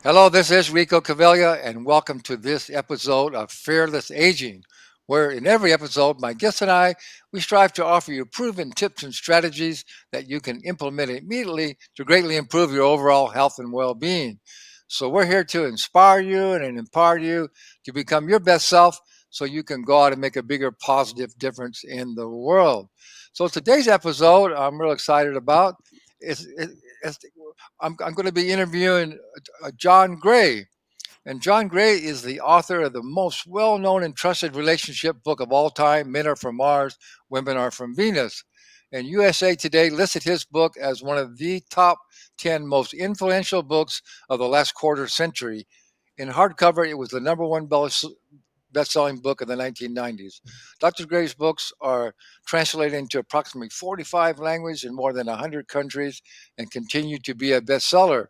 Hello, this is Rico Cavella, and welcome to this episode of Fearless Aging, where in every episode, my guests and we strive to offer you proven tips and strategies that you can implement immediately to greatly improve your overall health and well-being. So we're here to inspire you and empower you to become your best self so you can go out and make a bigger positive difference in the world. So today's episode, I'm real excited about. Is I'm going to be interviewing John Gray. And John Gray is the author of the most well known and trusted relationship book of all time, Men Are From Mars, Women Are From Venus. And USA Today listed his book as one of the top 10 most influential books of the last quarter century. In hardcover, it was the number one best-selling book in the 1990s. Dr. Gray's books are translated into approximately 45 languages in more than 100 countries and continue to be a bestseller.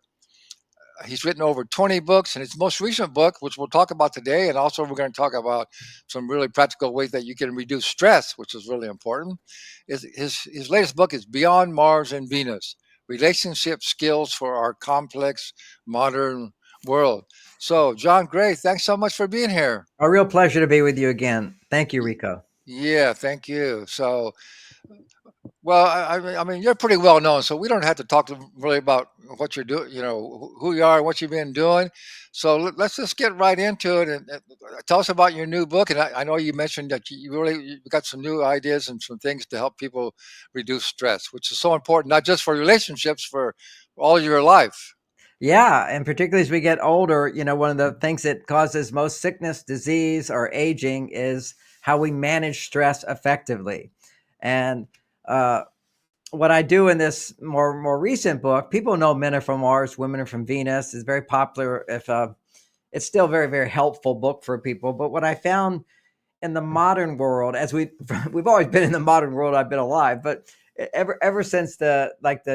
He's written over 20 books, and his most recent book, which we'll talk about today, and also we're going to talk about some really practical ways that you can reduce stress, which is really important. Is his latest book is Beyond Mars and Venus: Relationship Skills for Our Complex Modern World. So, John Gray, thanks so much for being here. A real pleasure to be with you again. Thank you, Rico. Yeah, thank you. So, well, I mean, you're pretty well known, so we don't have to talk really about what you're doing, who you are and what you've been doing. So let's just get right into it and tell us about your new book. And I know you mentioned that you got some new ideas and some things to help people reduce stress, which is so important, not just for relationships, for all your life. Yeah, and particularly as we get older, one of the things that causes most sickness, disease, or aging is how we manage stress effectively. And uh, what I do in this more recent book, people know Men Are From Mars, Women Are From Venus is very popular. If It's still a very very helpful book for people. But what I found in the modern world, as we've always been in the modern world, I've been alive, but ever since the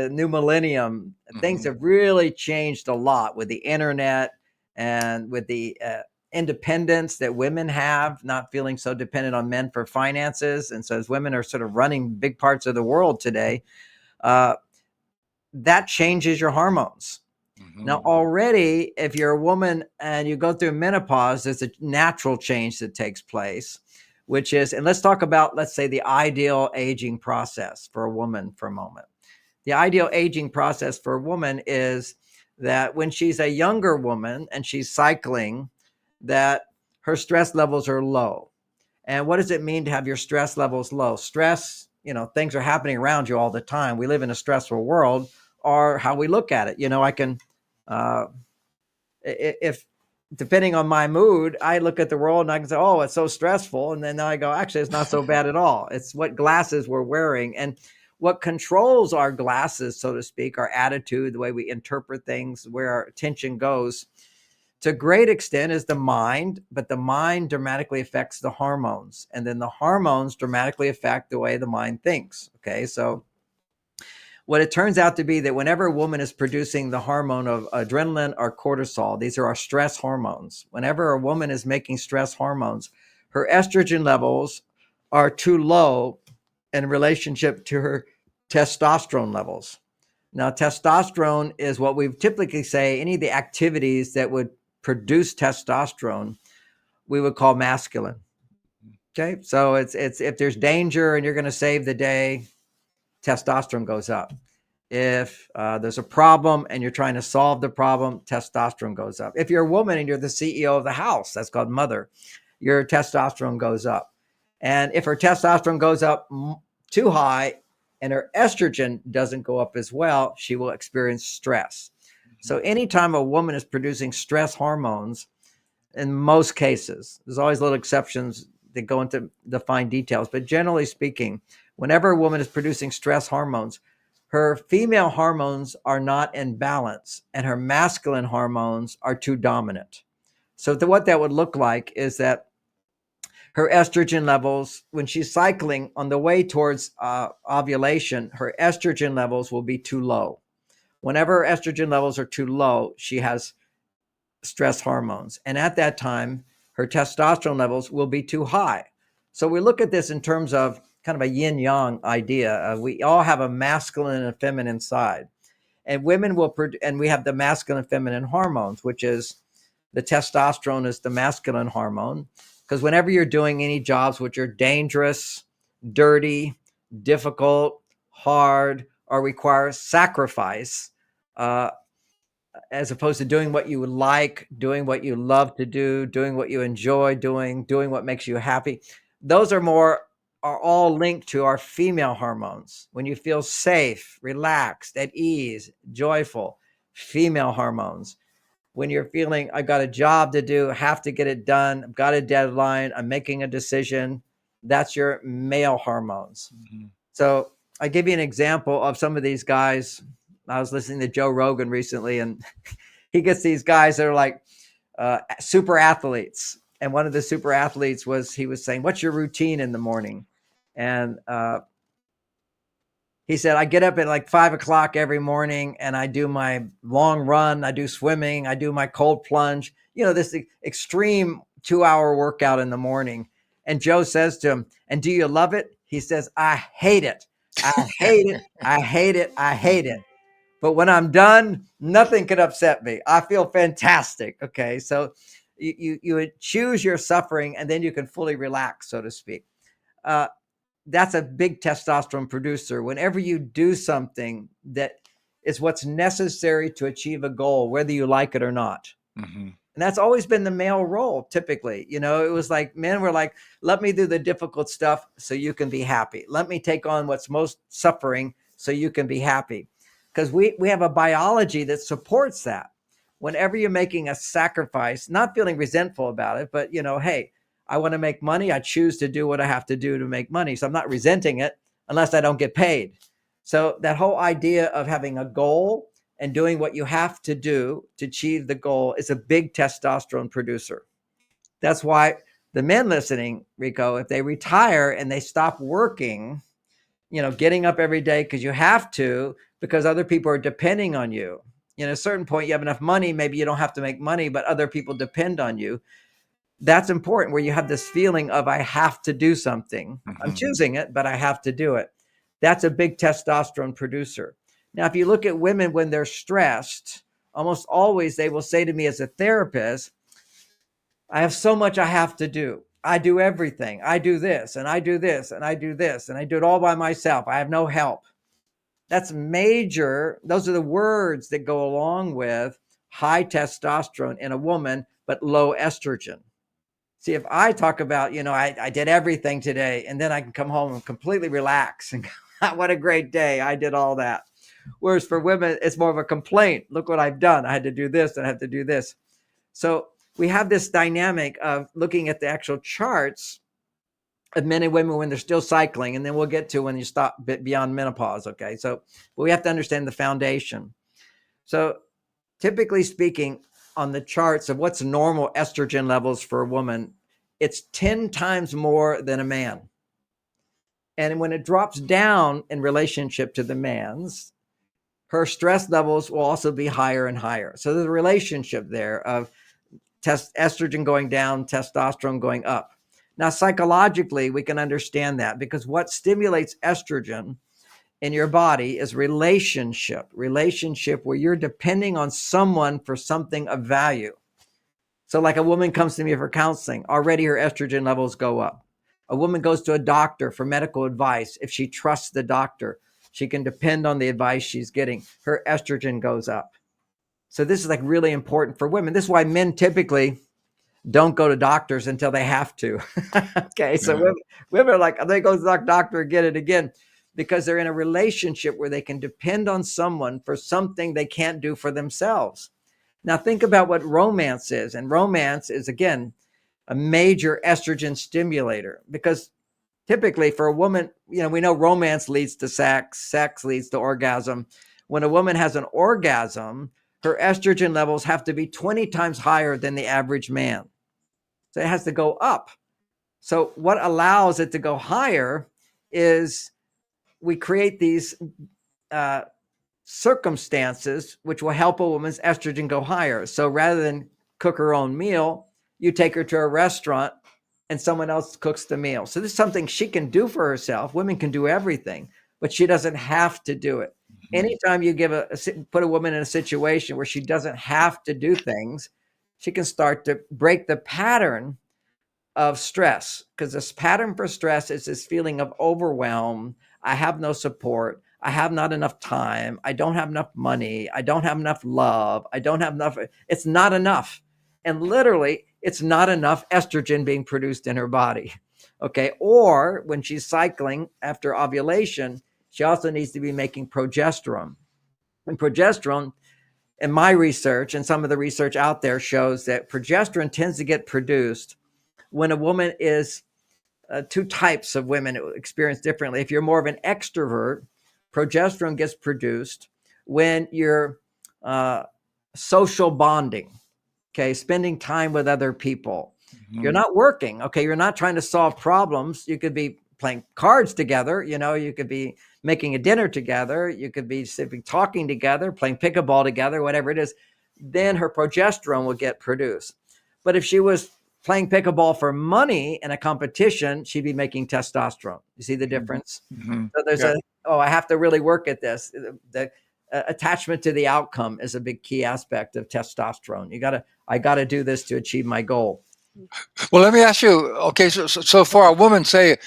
new millennium, things Hmm. have really changed a lot with the internet and with the independence that women have, not feeling so dependent on men for finances. And so as women are sort of running big parts of the world today, uh, that changes your hormones. Now, Hmm. already, if you're a woman and you go through menopause, there's a natural change that takes place, which is, and let's talk about, let's say, the ideal aging process for a woman for a moment. The ideal aging process for a woman is that when she's a younger woman and she's cycling, that her stress levels are low. And what does it mean to have your stress levels low? Stress, things are happening around you all the time. We live in a stressful world, or how we look at it. I can uh, if depending on my mood, I look at the world and I can say, "Oh, it's so stressful," and then I go, "Actually, it's not so bad at all." It's what glasses we're wearing and what controls our glasses, so to speak, our attitude, the way we interpret things, where our attention goes. To a great extent is the mind, but the mind dramatically affects the hormones, and then the hormones dramatically affect the way the mind thinks. Okay, so what it turns out to be that whenever a woman is producing the hormone of adrenaline or cortisol, these are our stress hormones. Whenever a woman is making stress hormones, her estrogen levels are too low in relationship to her testosterone levels. Now, testosterone is what we typically say any of the activities that would produce testosterone, we would call masculine. Okay, so it's if there's danger and you're going to save the day, testosterone goes up. If there's a problem and you're trying to solve the problem, testosterone goes up. If you're a woman and you're the CEO of the house, that's called mother, your testosterone goes up. And if her testosterone goes up too high and her estrogen doesn't go up as well, she will experience stress. So anytime a woman is producing stress hormones, in most cases, there's always little exceptions that go into the fine details, but generally speaking, whenever a woman is producing stress hormones, her female hormones are not in balance and her masculine hormones are too dominant. So, what that would look like is that her estrogen levels, when she's cycling on the way towards ovulation, her estrogen levels will be too low. Whenever her estrogen levels are too low, she has stress hormones. And at that time, her testosterone levels will be too high. So we look at this in terms of kind of a yin yang idea. We all have a masculine and a feminine side. And women will produce, and we have the masculine and feminine hormones, which is the testosterone is the masculine hormone. Because whenever you're doing any jobs which are dangerous, dirty, difficult, hard, or require sacrifice, uh, as opposed to doing what you would like, doing what you love to do, doing what you enjoy doing what makes you happy. Those are all linked to our female hormones. When you feel safe, relaxed, at ease, joyful, female hormones. When you're feeling, I've got a job to do, have to get it done, I've got a deadline, I'm making a decision, that's your male hormones. Mhm. So I give you an example of some of these guys. I was listening to Joe Rogan recently, and he gets these guys that are like super athletes. And one of the super athletes he was saying, what's your routine in the morning? And he said, I get up at like 5 o'clock every morning and I do my long run, I do swimming, I do my cold plunge, this extreme 2-hour workout in the morning. And Joe says to him, and do you love it? He says, I hate it. I hate it. I hate it. I hate it. But when I'm done, nothing could upset me. I feel fantastic. Okay. So you would choose your suffering and then you can fully relax, so to speak. That's a big testosterone producer. Whenever you do something that is what's necessary to achieve a goal, whether you like it or not. Mm-hmm. And that's always been the male role, typically. It was like men were like, let me do the difficult stuff so you can be happy. Let me take on what's most suffering so you can be happy. Because we have a biology that supports that. Whenever you're making a sacrifice, not feeling resentful about it, but, hey, I want to make money. I choose to do what I have to do to make money. So I'm not resenting it unless I don't get paid. So that whole idea of having a goal and doing what you have to do to achieve the goal is a big testosterone producer. That's why the men listening, Rico, if they retire and they stop working, getting up every day because you have to, because other people are depending on you. At a certain point, you have enough money. Maybe you don't have to make money, but other people depend on you. That's important, where you have this feeling of, I have to do something. Mm-hmm. I'm choosing it, but I have to do it. That's a big testosterone producer. Now, if you look at women when they're stressed, almost always they will say to me as a therapist, I have so much I have to do. I do everything. I do this and I do this and I do this and I do it all by myself. I have no help. That's major. Those are the words that go along with high testosterone in a woman, but low estrogen. See, if I talk about, I did everything today, and then I can come home and completely relax and what a great day. I did all that. Whereas for women, it's more of a complaint. Look what I've done. I had to do this and I had to do this. So we have this dynamic of looking at the actual charts of men and women when they're still cycling. And then we'll get to when you stop beyond menopause. Okay. So we have to understand the foundation. So typically speaking, on the charts of what's normal estrogen levels for a woman, it's 10 times more than a man. And when it drops down in relationship to the man's, her stress levels will also be higher and higher. So there's a relationship there of estrogen going down, testosterone going up. Now, psychologically, we can understand that because what stimulates estrogen in your body is relationship where you're depending on someone for something of value. So like a woman comes to me for counseling, already her estrogen levels go up. A woman goes to a doctor for medical advice. If she trusts the doctor, she can depend on the advice she's getting. Her estrogen goes up. So this is like really important for women. This is why men typically don't go to doctors until they have to. Okay, so women are like, they go to the doctor and get it again, because they're in a relationship where they can depend on someone for something they can't do for themselves. Now think about what romance is. And romance is, again, a major estrogen stimulator, because typically for a woman, we know romance leads to sex leads to orgasm. When a woman has an orgasm, her estrogen levels have to be 20 times higher than the average man. So it has to go up. So what allows it to go higher is we create these circumstances which will help a woman's estrogen go higher. So rather than cook her own meal, you take her to a restaurant and someone else cooks the meal. So this is something she can do for herself. Women can do everything, but she doesn't have to do it. Anytime you put a woman in a situation where she doesn't have to do things, she can start to break the pattern of stress, because this pattern for stress is this feeling of overwhelm. I have no support. I have not enough time. I don't have enough money. I don't have enough love. I don't have enough. It's not enough. And literally, it's not enough estrogen being produced in her body. Okay. Or when she's cycling after ovulation, she also needs to be making progesterone. And progesterone, in my research and some of the research out there, shows that progesterone tends to get produced when a woman is two types of women experience differently. If you're more of an extrovert, progesterone gets produced when you're social bonding, okay, spending time with other people. You're not working, okay, you're not trying to solve problems. You could be playing cards together, you could be making a dinner together, you could be talking together, playing pickleball together, whatever it is. Then her progesterone will get produced. But if she was playing pickleball for money in a competition, she'd be making testosterone. You see the difference? So there's I have to really work at this. The attachment to the outcome is a big key aspect of testosterone. I gotta do this to achieve my goal. Well, let me ask you, okay, so for a woman, say,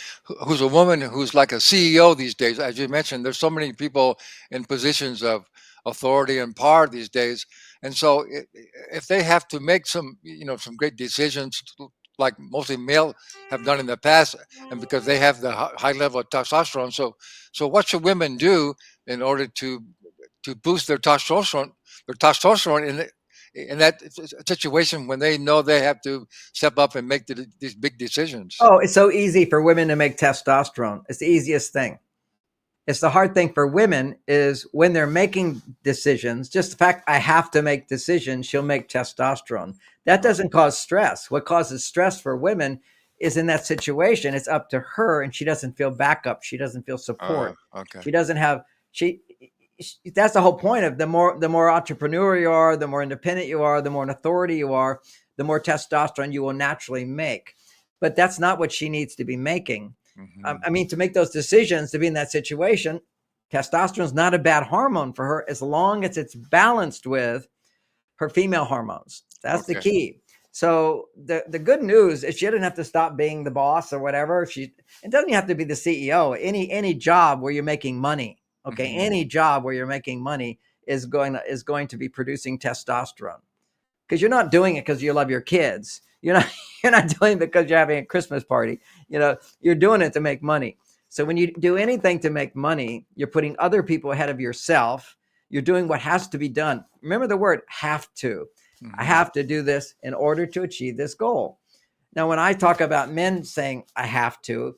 who's a woman who's like a CEO these days, as you mentioned, there's so many people in positions of authority and power these days. And so if they have to make some great decisions, like mostly male have done in the past, and because they have the high level of testosterone, so what should women do in order to boost their testosterone in that situation when they know they have to step up and make these big decisions? Oh, it's so easy for women to make testosterone. It's the easiest thing. It's the hard thing for women is when they're making decisions, just the fact I have to make decisions, she'll make testosterone. That doesn't cause stress. What causes stress for women is in that situation, it's up to her and she doesn't feel backup. She doesn't feel support. Okay. She doesn't have, that's the whole point of the more entrepreneur you are, the more independent you are, the more an authority you are, the more testosterone you will naturally make. But that's not what she needs to be making. I mean, to make those decisions, to be in that situation, testosterone is not a bad hormone for her as long as it's balanced with her female hormones. That's the key. So the good news is she doesn't have to stop being the boss or whatever. It doesn't have to be the CEO. Any job where you're making money, okay, any job where you're making money is going to be producing testosterone, because you're not doing it because you love your kids. You're not doing it because you're having a Christmas party. You're doing it to make money. So when you do anything to make money, you're putting other people ahead of yourself. You're doing what has to be done. Remember the word have to. I have to do this in order to achieve this goal. Now, when I talk about men saying I have to,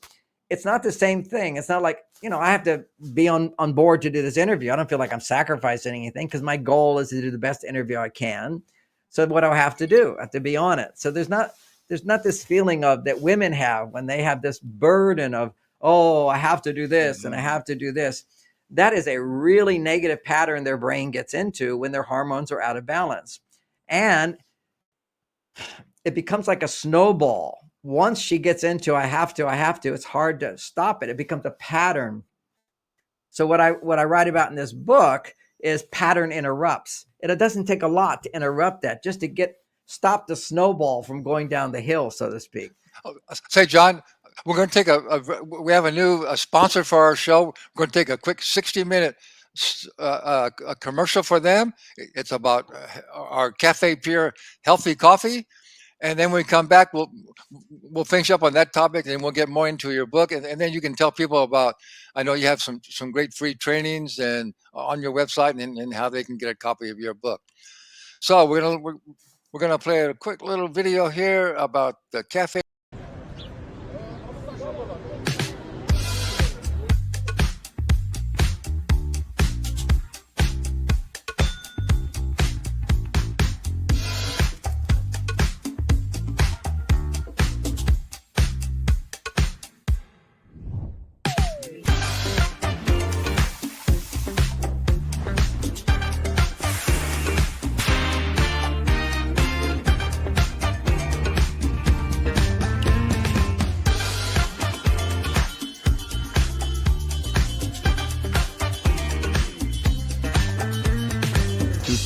it's not the same thing. It's not like, I have to be on board to do this interview. I don't feel like I'm sacrificing anything because my goal is to do the best interview I can. So what do I have to do? I have to be on it. So there's not this feeling of that women have when they have this burden of, oh, I have to do this and I have to do this. That is a really negative pattern their brain gets into when their hormones are out of balance. And it becomes like a snowball. Once she gets into I have to, it's hard to stop it. It becomes a pattern. So what I write about in this book is pattern interrupts. And it doesn't take a lot to interrupt that, just to stop the snowball from going down the hill, so to speak. Say, John, we're going to take we have a new sponsor for our show. We're going to take a quick 60-minute a commercial for them. It's about our Cafe Pure Healthy Coffee. And then when we come back, we'll finish up on that topic and we'll get more into your book. And then you can tell people about, I know you have some great free trainings and on your website and how they can get a copy of your book. So we're gonna play a quick little video here about the Cafe.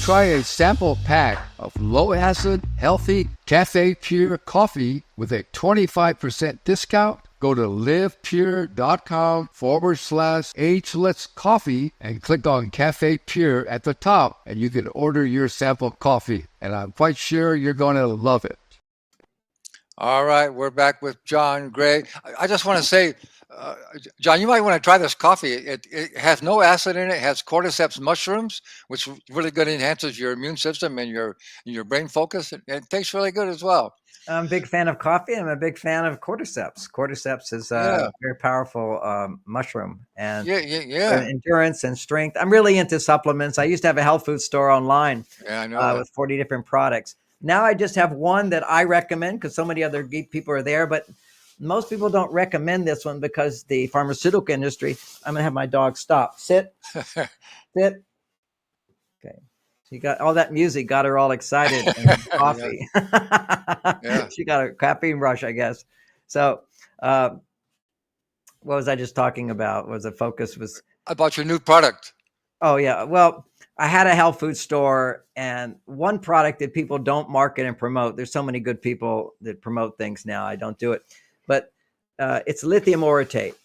try a sample pack of low-acid, healthy Cafe Pure coffee with a 25% discount, go to livepure.com/ageless coffee and click on Cafe Pure at the top, and you can order your sample coffee. And I'm quite sure you're going to love it. All right, we're back with John Gray. I just want to say, uh, John, you might want to try this coffee. It has no acid in it. It has cordyceps mushrooms, which really good enhances your immune system and your brain focus. It tastes really good as well. I'm a big fan of coffee. I'm a big fan of cordyceps. Cordyceps is a Yeah, very powerful mushroom and for yeah. endurance and strength. I'm really into supplements. I used to have a health food store online Yeah, I know that. with 40 different products. Now I just have one that I recommend because so many other geek people are there, but most people don't recommend this one because the pharmaceutical industry. I'm gonna have my dog stop. Sit, sit. Okay. She got all that music, got her all excited and Yeah, coffee. yeah. She got a caffeine rush, I guess. So, uh, what was I just talking about? Was the focus was, About your new product. oh yeah. Well, I had a health food store and one product that people don't market and promote. There's so many good people that promote things now. I don't do it, but it's lithium orotate.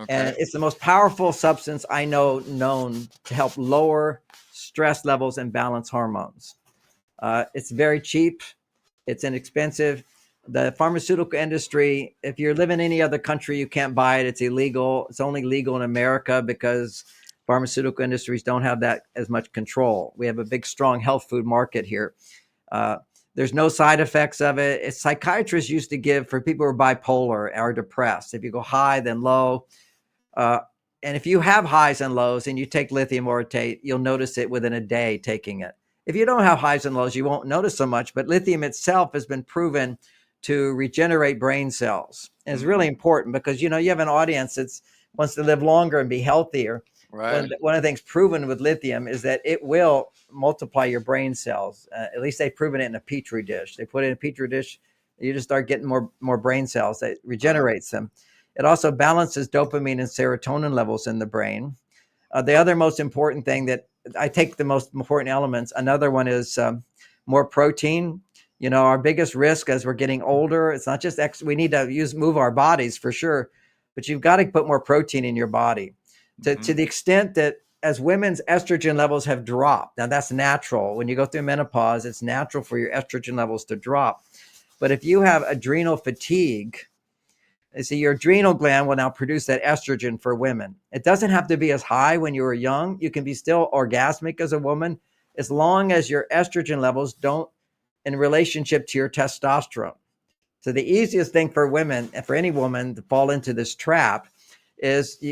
And Okay. it's the most powerful substance I know known to help lower stress levels and balance hormones. It's very cheap. It's inexpensive. The pharmaceutical industry, if you live in any other country, you can't buy it. It's illegal. It's only legal in America because pharmaceutical industries don't have that as much control. We have a big, strong health food market here. Uh, there's no side effects of it. It's psychiatrists used to give for people who are bipolar or depressed. If you go high, then low. Uh, and if you have highs and lows and you take lithium orotate, you'll notice it within a day taking it. If you don't have highs and lows, you won't notice so much. But lithium itself has been proven to regenerate brain cells. And it's really important because you have an audience that wants to live longer and be healthier. Right. One of the things proven with lithium is that it will multiply your brain cells. At least they've proven it in a petri dish. They put it in a petri dish, you just start getting more brain cells. That regenerates them. It also balances dopamine and serotonin levels in the brain. The other most important thing that I take the most important elements, another one is more protein. Our biggest risk as we're getting older, it's not just we need to move our bodies for sure, but you've got to put more protein in your body to the extent that as women's estrogen levels have dropped. Now that's natural. When you go through menopause, it's natural for your estrogen levels to drop. But if you have adrenal fatigue, see, your adrenal gland will now produce that estrogen for women. It doesn't have to be as high when you were young. You can be still orgasmic as a woman as long as your estrogen levels don't in relationship to your testosterone. So the easiest thing for women and for any woman to fall into this trap is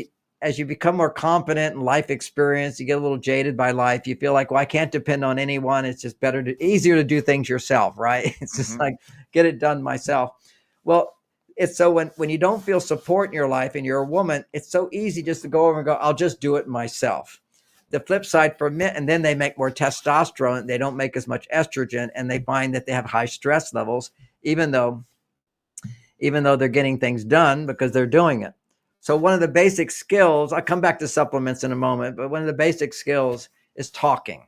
as you become more confident in life experience, you get a little jaded by life. You feel like, well, I can't depend on anyone. It's just easier to do things yourself, right? It's just like get it done myself. Well, it's so when you don't feel support in your life and you're a woman, it's so easy just to go over and go, I'll just do it myself. The flip side for men, and then they make more testosterone. They don't make as much estrogen, and they find that they have high stress levels, even though they're getting things done because they're doing it. So one of the basic skills, I'll come back to supplements in a moment, but one of the basic skills is talking.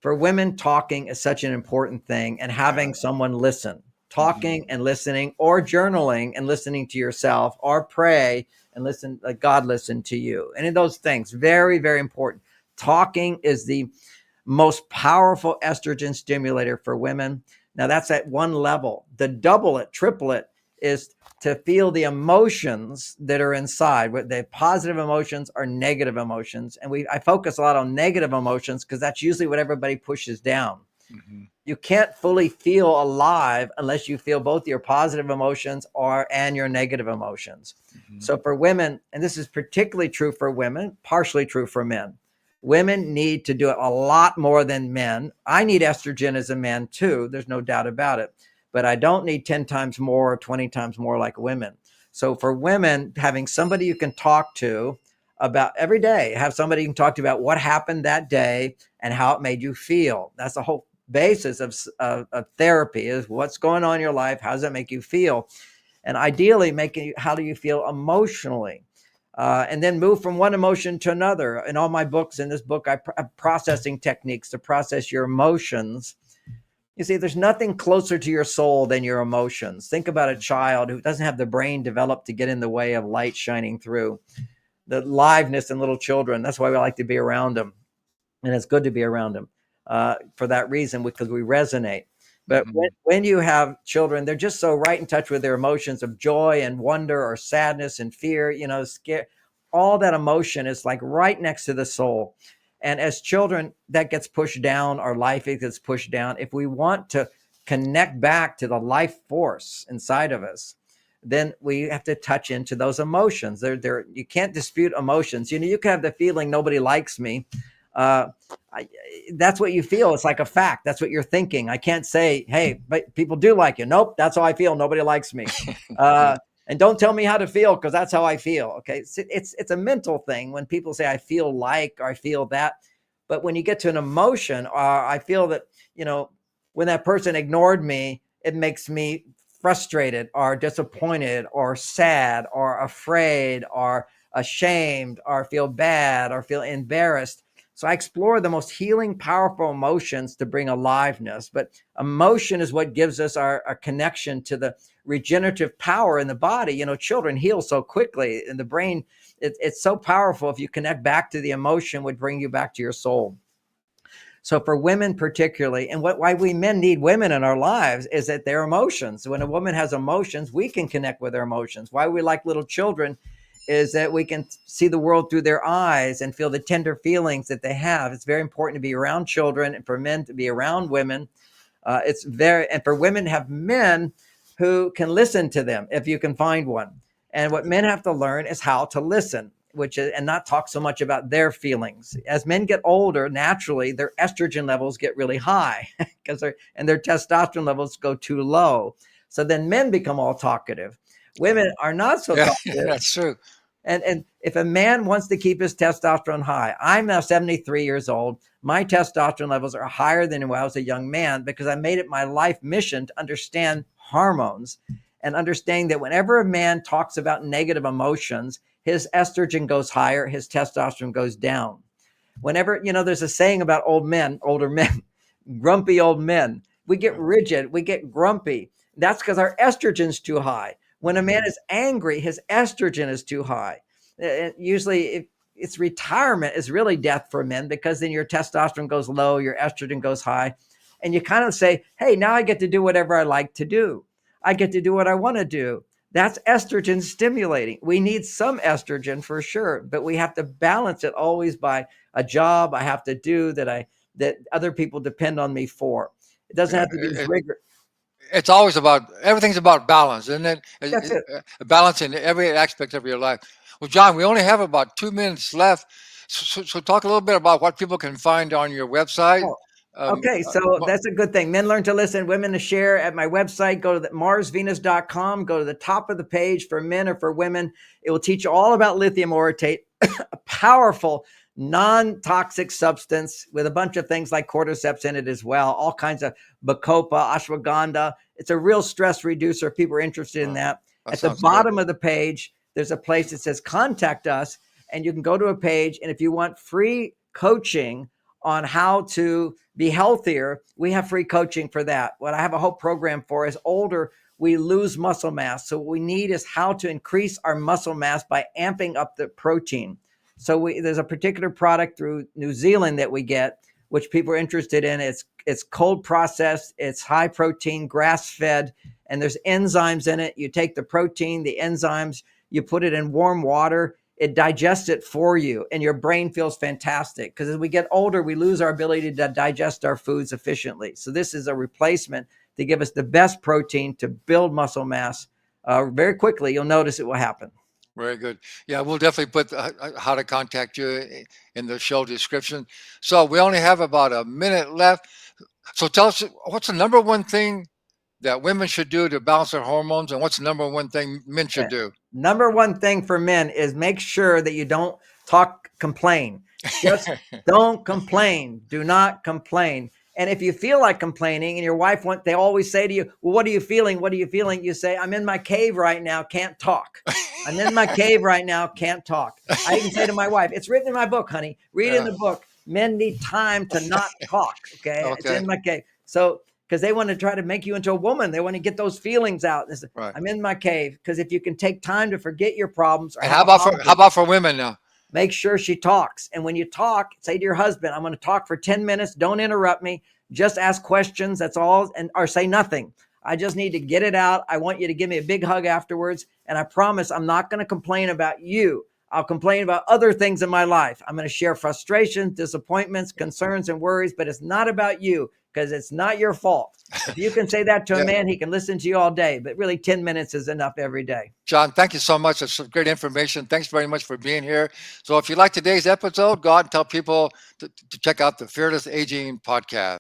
For women, talking is such an important thing, and having someone listen. Talking and listening, or journaling and listening to yourself, or pray and listen, like God listened to you. And in those things, very, very important. Talking is the most powerful estrogen stimulator for women. Now that's at one level. The double it, triple it is to feel the emotions that are inside, whether they're positive emotions or negative emotions. And I focus a lot on negative emotions because that's usually what everybody pushes down. You can't fully feel alive unless you feel both your positive emotions and your negative emotions. So for women, and this is particularly true for women, partially true for men, women need to do it a lot more than men. I need estrogen as a man too. There's no doubt about it. But I don't need 10 times more or 20 times more like women. So for women, having somebody you can talk to about every day, have somebody you can talk to about what happened that day and how it made you feel. That's the whole basis of therapy is what's going on in your life. How does that make you feel? And ideally how do you feel emotionally? and then move from one emotion to another. In all my books, in this book, I have processing techniques to process your emotions. You see, there's nothing closer to your soul than your emotions. Think about a child who doesn't have the brain developed to get in the way of light shining through. The liveness in little children, that's why we like to be around them. And it's good to be around them for that reason, because we resonate. But when you have children, they're just so right in touch with their emotions of joy and wonder or sadness and fear, scare. All that emotion is like right next to the soul. And as children, that gets pushed down. Our life gets pushed down. If we want to connect back to the life force inside of us, then we have to touch into those emotions. You can't dispute emotions. You can have the feeling nobody likes me. That's what you feel. It's like a fact. That's what you're thinking. I can't say, hey, but people do like you. Nope, that's how I feel. Nobody likes me. And don't tell me how to feel, because that's how I feel. Okay, it's a mental thing when people say I feel like, or I feel that. But when you get to an emotion, I feel that, when that person ignored me, it makes me frustrated or disappointed or sad or afraid or ashamed or feel bad or feel embarrassed. So I explore the most healing, powerful emotions to bring aliveness. But emotion is what gives us our connection to the regenerative power in the body. Children heal so quickly in the brain. It's so powerful. If you connect back to the emotion, would bring you back to your soul. So for women particularly, and why we men need women in our lives is that their emotions. When a woman has emotions, we can connect with their emotions. Why we like little children is that we can see the world through their eyes and feel the tender feelings that they have. It's very important to be around children, and for men to be around women. And for women to have men who can listen to them, if you can find one. And what men have to learn is how to listen, and not talk so much about their feelings. As men get older, naturally, their estrogen levels get really high because their testosterone levels go too low. So then men become all talkative. Women are not so talkative. That's true. And if a man wants to keep his testosterone high, I'm now 73 years old. My testosterone levels are higher than when I was a young man, because I made it my life mission to understand hormones and understanding that whenever a man talks about negative emotions, his estrogen goes higher, his testosterone goes down. Whenever, there's a saying about older men, grumpy old men, we get rigid, we get grumpy. That's because our estrogen's too high. When a man is angry, his estrogen is too high. Usually it's retirement is really death for men, because then your testosterone goes low, your estrogen goes high. And you kind of say, hey, now I get to do whatever I like to do. I get to do what I want to do. That's estrogen stimulating. We need some estrogen for sure, but we have to balance it always by a job I have to do that other people depend on me for. It doesn't have to be rigorous. It's always everything's about balance, isn't it? That's it. Balance in every aspect of your life. Well, John, we only have about 2 minutes left. So talk a little bit about what people can find on your website. Okay, so that's a good thing. Men learn to listen, women to share. At my website, go to the marsvenus.com, go to the top of the page for men or for women. It will teach you all about lithium orotate, a powerful non-toxic substance with a bunch of things like cordyceps in it as well, all kinds of bacopa, ashwagandha. It's a real stress reducer if people are interested in that. At the bottom of the page, there's a place that says contact us, and you can go to a page, and if you want free coaching on how to be healthier, we have free coaching for that. What I have a whole program for is older, we lose muscle mass. So what we need is how to increase our muscle mass by amping up the protein. So there's a particular product through New Zealand that we get, which people are interested in. It's cold processed, it's high protein, grass fed, and there's enzymes in it. You take the protein, the enzymes, you put it in warm water, it digests it for you, and your brain feels fantastic. Because as we get older, we lose our ability to digest our foods efficiently. So this is a replacement to give us the best protein to build muscle mass very quickly. You'll notice it will happen. Very good. Yeah, we'll definitely put how to contact you in the show description. So we only have about a minute left. So tell us, what's the number one thing that women should do to balance their hormones, and what's the number one thing men should do? Number one thing for men is make sure that you don't complain. Just don't complain. Do not complain. And if you feel like complaining and your wife they always say to you, well, what are you feeling? What are you feeling? You say, I'm in my cave right now, can't talk. I'm in my cave right now, can't talk. I even say to my wife, it's written in my book, honey, read in Yeah. the book. Men need time to not talk. Okay. It's Okay. in my cave. So, because they want to try to make you into a woman, they want to get those feelings out. They say, Right. I'm in my cave. Because if you can take time to forget your problems or And have how a about for hobby, women now? make sure she talks. And when you talk, say to your husband, I'm going to talk for 10 minutes. Don't interrupt me. Just ask questions. That's all. And or say nothing. I just need to get it out. I want you to give me a big hug afterwards. And I promise I'm not going to complain about you. I'll complain about other things in my life. I'm going to share frustrations, disappointments, concerns, and worries, but it's not about you because it's not your fault. If you can say that to a Yeah. man, he can listen to you all day, but really 10 minutes is enough every day. John, thank you so much. That's some great information. Thanks very much for being here. So if you like today's episode, go out and tell people to check out the Fearless Aging podcast.